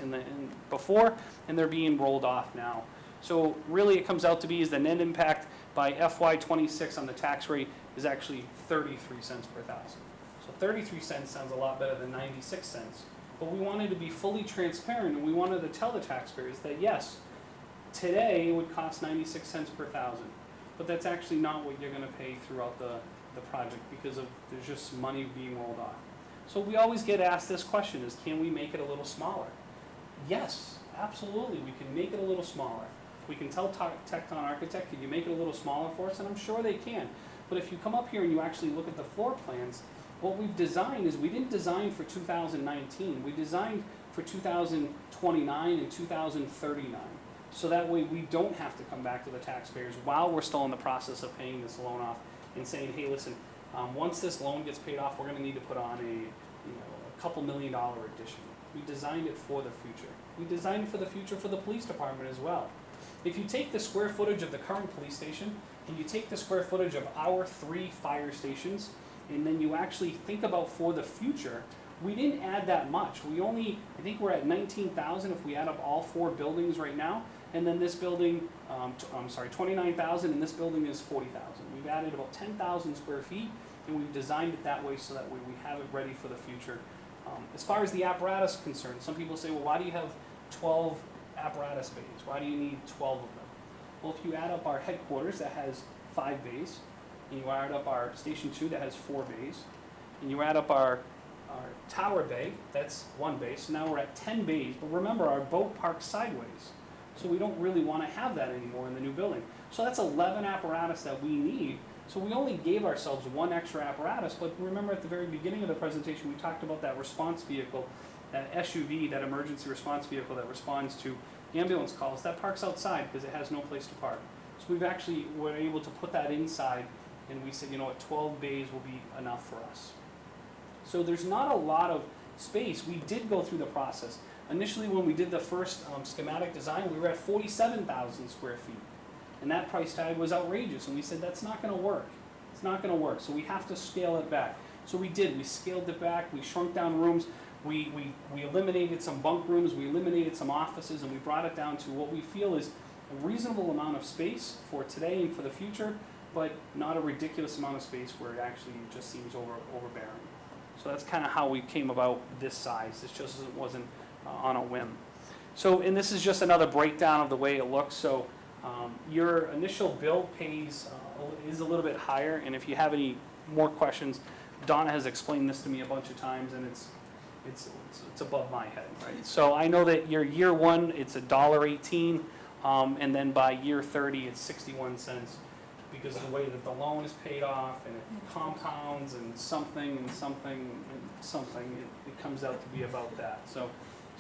[SPEAKER 1] before, and they're being rolled off now. So really it comes out to be is the net impact by FY26 on the tax rate is actually 33 cents per thousand. So 33 cents sounds a lot better than 96 cents. But we wanted to be fully transparent, and we wanted to tell the taxpayers that yes, today it would cost 96 cents per thousand. But that's actually not what you're going to pay throughout the project, because there's just money being rolled off. So we always get asked this question is, can we make it a little smaller? Yes, absolutely, we can make it a little smaller. We can tell Tecton Architect, can you make it a little smaller for us? And I'm sure they can. But if you come up here and you actually look at the floor plans, what we've designed is we didn't design for 2019. We designed for 2029 and 2039. So that way we don't have to come back to the taxpayers while we're still in the process of paying this loan off and saying, hey, listen, once this loan gets paid off, we're going to need to put on a couple $1 million addition. We designed it for the future. We designed it for the future for the police department as well. If you take the square footage of the current police station and you take the square footage of our 3 fire stations, and then you actually think about for the future, we didn't add that much. I think we're at 19,000 if we add up all 4 buildings right now. And then this building, 29,000, and this building is 40,000. We've added about 10,000 square feet, and we've designed it that way so that way we have it ready for the future. As far as the apparatus is concerned, some people say, well, why do you have 12 apparatus bays? Why do you need 12 of them? Well, if you add up our headquarters that has 5 bays, and you add up our Station 2 that has 4 bays, and you add up our tower bay, that's 1 bay, so now we're at 10 bays. But remember, our boat parks sideways. So we don't really want to have that anymore in the new building. So that's 11 apparatus that we need. So we only gave ourselves 1 extra apparatus, but remember at the very beginning of the presentation, we talked about that response vehicle, that SUV, that emergency response vehicle that responds to ambulance calls, that parks outside because it has no place to park. So we've actually were able to put that inside, and we said, you know what, 12 bays will be enough for us. So there's not a lot of space. We did go through the process. Initially, when we did the first schematic design, we were at 47,000 square feet. And that price tag was outrageous. And we said, that's not going to work. It's not going to work. So we have to scale it back. So we did, we scaled it back, we shrunk down rooms, we eliminated some bunk rooms, we eliminated some offices, and we brought it down to what we feel is a reasonable amount of space for today and for the future, but not a ridiculous amount of space where it actually just seems overbearing. So that's kind of how we came about this size. This just wasn't on a whim. So, and this is just another breakdown of the way it looks. So your initial bill pays is a little bit higher, and if you have any more questions, Donna has explained this to me a bunch of times, and it's above my head, right? So I know that your year one, it's $1.18, and then by year 30, it's 61 cents, because of the way that the loan is paid off, and it compounds, and something, it comes out to be about that. So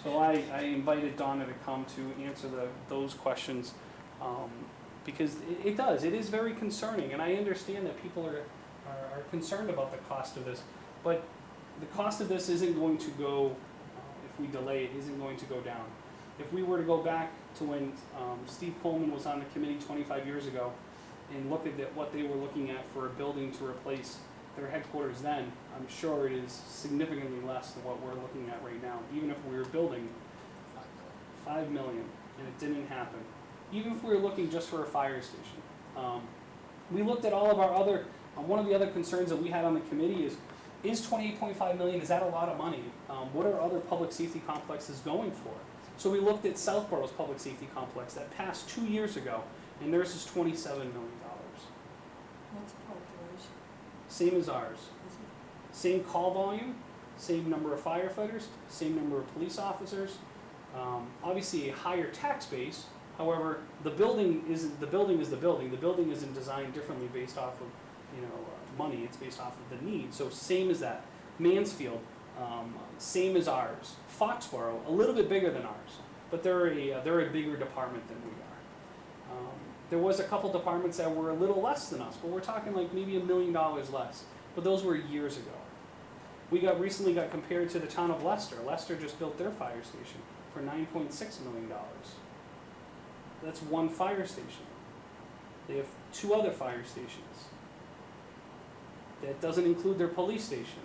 [SPEAKER 1] I invited Donna to come to answer those questions, because it is very concerning, and I understand that people are concerned about the cost of this, but the cost of this isn't going to go, if we delay it, isn't going to go down. If we were to go back to when Steve Coleman was on the committee 25 years ago and look at what they were looking at for a building to replace their headquarters then, I'm sure it is significantly less than what we're looking at right now. Even if we were building $5 million and it didn't happen. Even if we were looking just for a fire station. We looked at all of our other, one of the other concerns that we had on the committee is $28.5 million, is that a lot of money? What are other public safety complexes going for? So we looked at Southborough's public safety complex that passed 2 years ago, and theirs is $27 million.
[SPEAKER 3] What's the population?
[SPEAKER 1] Same as ours. Same call volume, same number of firefighters, same number of police officers. Obviously a higher tax base. However, the building is the building. The building isn't designed differently based off of money. It's based off of the need. So same as that. Mansfield, same as ours. Foxborough, a little bit bigger than ours, but they're a bigger department than we are. There was a couple departments that were a little less than us, but we're talking like maybe $1 million less. But those were years ago. We recently got compared to the town of Leicester. Leicester just built their fire station for $9.6 million. That's one fire station. They have 2 other fire stations. That doesn't include their police station.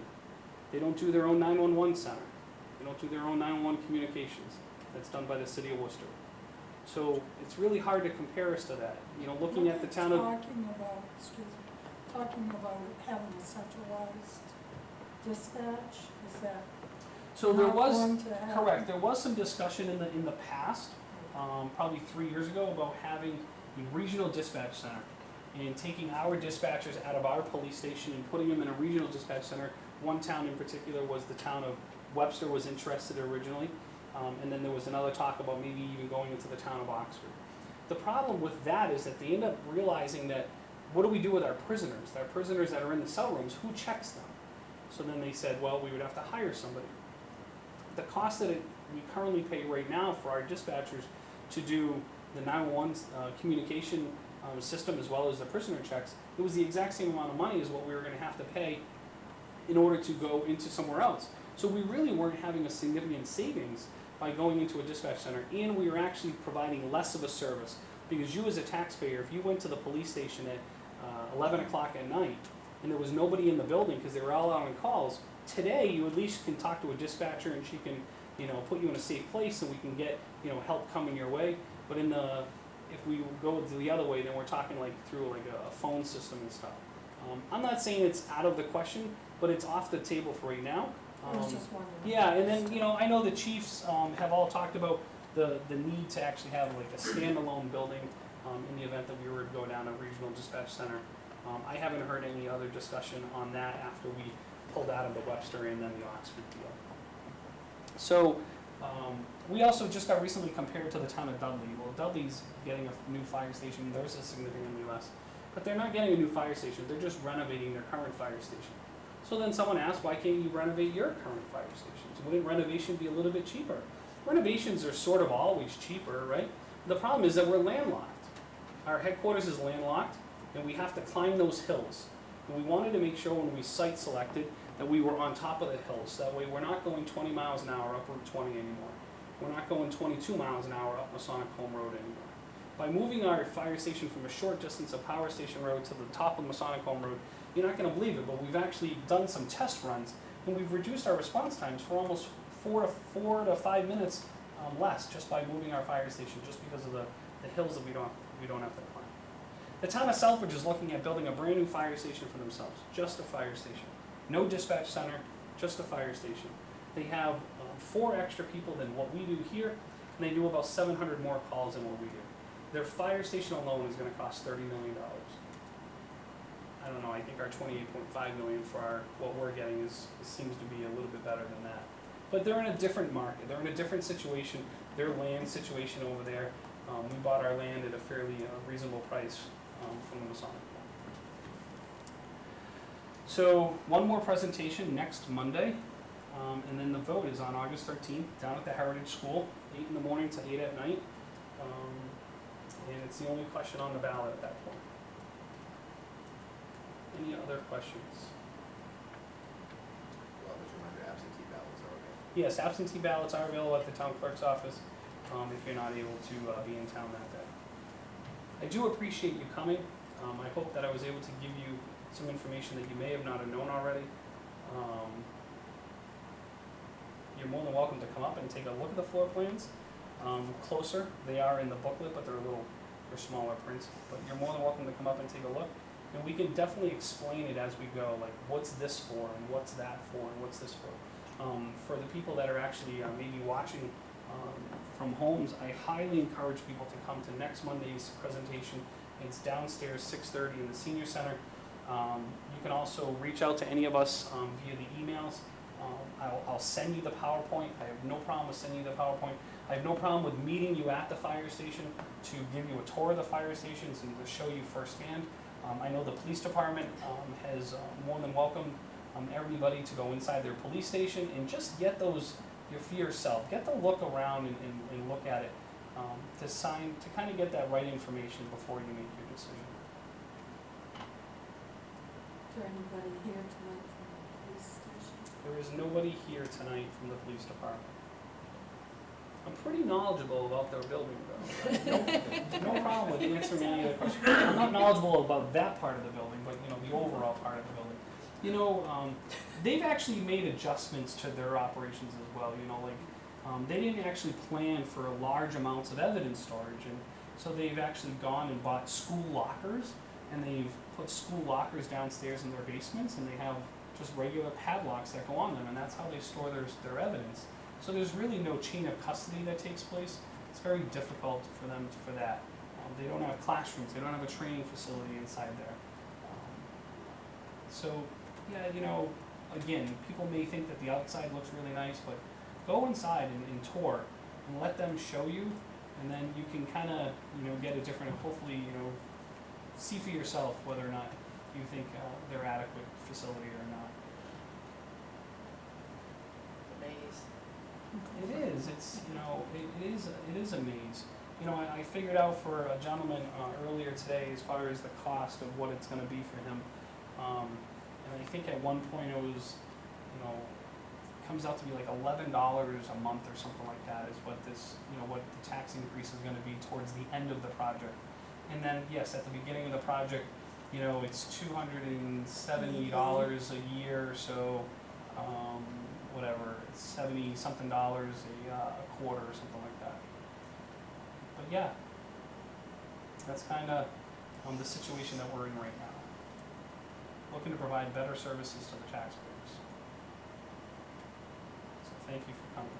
[SPEAKER 1] They don't do their own 911 center. They don't do their own 911 communications. That's done by the city of Worcester. So it's really hard to compare us to that. Looking at the town of...
[SPEAKER 3] Talking about having a centralized dispatch, is that
[SPEAKER 1] So there
[SPEAKER 3] not
[SPEAKER 1] was,
[SPEAKER 3] going to happen?
[SPEAKER 1] correct, there was some discussion in the past, probably 3 years ago, about having a regional dispatch center and taking our dispatchers out of our police station and putting them in a regional dispatch center. One town in particular was the town of Webster was interested originally, and then there was another talk about maybe even going into the town of Oxford. The problem with that is that they end up realizing that, what do we do with our prisoners? Our prisoners that are in the cell rooms, who checks them? So then they said, well, we would have to hire somebody. The cost that we currently pay right now for our dispatchers to do the 911 communication system as well as the prisoner checks, it was the exact same amount of money as what we were going to have to pay in order to go into somewhere else. So we really weren't having a significant savings by going into a dispatch center, and we were actually providing less of a service, because you as a taxpayer, if you went to the police station at 11 o'clock at night and there was nobody in the building because they were all out on calls, today you at least can talk to a dispatcher and she can put you in a safe place and we can get help coming your way. But if we go the other way, then we're talking like through like a phone system and stuff. I'm not saying it's out of the question, but it's off the table for right now.
[SPEAKER 3] I was just wondering.
[SPEAKER 1] Yeah, and then I know the chiefs have all talked about the need to actually have like a standalone building in the event that we were to go down a regional dispatch center. I haven't heard any other discussion on that after we pulled out of the Webster and then the Oxford deal. So we also just got recently compared to the town of Dudley. Well, Dudley's getting a new fire station. Theirs is significantly less. But they're not getting a new fire station. They're just renovating their current fire station. So then someone asked, why can't you renovate your current fire stations? Wouldn't renovation be a little bit cheaper? Renovations are sort of always cheaper, right? The problem is that we're landlocked. Our headquarters is landlocked, and we have to climb those hills. And we wanted to make sure when we site selected that we were on top of the hills. That way we're not going 20 miles an hour up Route 20 anymore. We're not going 22 miles an hour up Masonic Home Road anymore. By moving our fire station from a short distance of Power Station Road to the top of Masonic Home Road, you're not gonna believe it, but we've actually done some test runs, and we've reduced our response times for almost 4 to 5 minutes less just by moving our fire station, just because of the hills that we don't have to climb. The town of Southbridge is looking at building a brand new fire station for themselves, just a fire station. No dispatch center, just a fire station. They have 4 extra people than what we do here, and they do about 700 more calls than what we do. Their fire station alone is gonna cost $30 million. I don't know, I think our 28.5 million for what we're getting seems to be a little bit better than that. But they're in a different market, they're in a different situation, their land situation over there. We bought our land at a fairly reasonable price from the Masonic. So one more presentation next Monday, and then the vote is on August 13th down at the Heritage School, 8 in the morning to 8 at night. And it's the only question on the ballot at that point. Any other questions?
[SPEAKER 4] Well, just reminder, absentee ballots are okay.
[SPEAKER 1] Yes, absentee ballots are available at the town clerk's office if you're not able to be in town that day. I do appreciate you coming. I hope that I was able to give you some information that you may have not have known already. You're more than welcome to come up and take a look at the floor plans closer. They are in the booklet, but they're smaller prints. But you're more than welcome to come up and take a look. And we can definitely explain it as we go, like what's this for, and what's that for, and what's this for. For the people that are actually maybe watching from homes, I highly encourage people to come to next Monday's presentation. It's downstairs, 6:30 in the senior center. You can also reach out to any of us via the emails. I'll send you the PowerPoint. I have no problem with sending you the PowerPoint. I have no problem with meeting you at the fire station to give you a tour of the fire stations and to show you firsthand. I know the police department has more than welcomed everybody to go inside their police station and just get for yourself, get the look around and look at it to kind of get that right information before you make your decision.
[SPEAKER 3] Is there anybody here tonight from the police station?
[SPEAKER 1] There is nobody here tonight from the police department. I'm pretty knowledgeable about their building though. No problem with answering any other questions. I'm not knowledgeable about that part of the building, but the overall part of the building. They've actually made adjustments to their operations as well. They didn't actually plan for large amounts of evidence storage, and so they've actually gone and bought school lockers, and they've put school lockers downstairs in their basements, and they have just regular padlocks that go on them, and that's how they store their evidence. So there's really no chain of custody that takes place. It's very difficult for them for that. They don't have classrooms. They don't have a training facility inside there. Again, people may think that the outside looks really nice, but go inside and tour and let them show you, and then you can kind of, get a different, hopefully, see for yourself whether or not you think they're adequate facility or not. It is. It is a maze. I figured out for a gentleman earlier today as far as the cost of what it's going to be for him, and I think at one point it was, comes out to be like $11 a month or something like that is what this, what the tax increase is going to be towards the end of the project. And then yes, at the beginning of the project, it's $270 a year, so. Whatever, it's 70 something dollars a quarter or something like that. But yeah, that's kind of the situation that we're in right now. Looking to provide better services to the taxpayers. So thank you for coming.